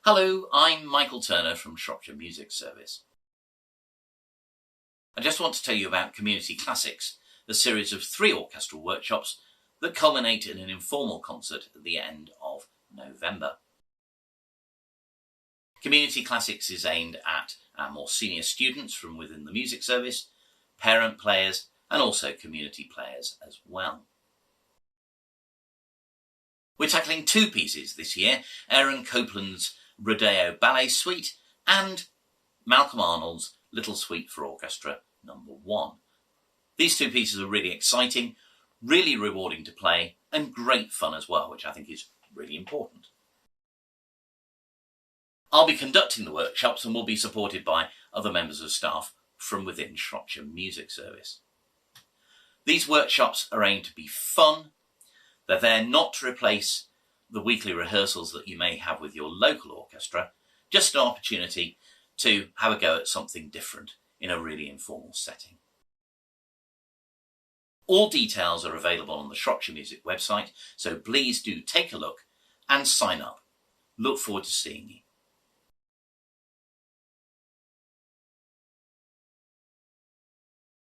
Hello, I'm Michael Turner from Shropshire Music Service. I just want to tell you about Community Classics, the series of 3 orchestral workshops that culminate in an informal concert at the end of November. Community Classics is aimed at our more senior students from within the music service, parent players, and also community players as well. We're tackling 2 pieces this year, Aaron Copland's Rodeo Ballet Suite and Malcolm Arnold's Little Suite for Orchestra No. 1. These 2 pieces are really exciting, really rewarding to play, and great fun as well, which I think is really important. I'll be conducting the workshops and will be supported by other members of staff from within Shropshire Music Service. These workshops are aimed to be fun. They're there not to replace the weekly rehearsals that you may have with your local orchestra, just an opportunity to have a go at something different in a really informal setting. All details are available on the Shropshire Music website, so please do take a look and sign up. Look forward to seeing you.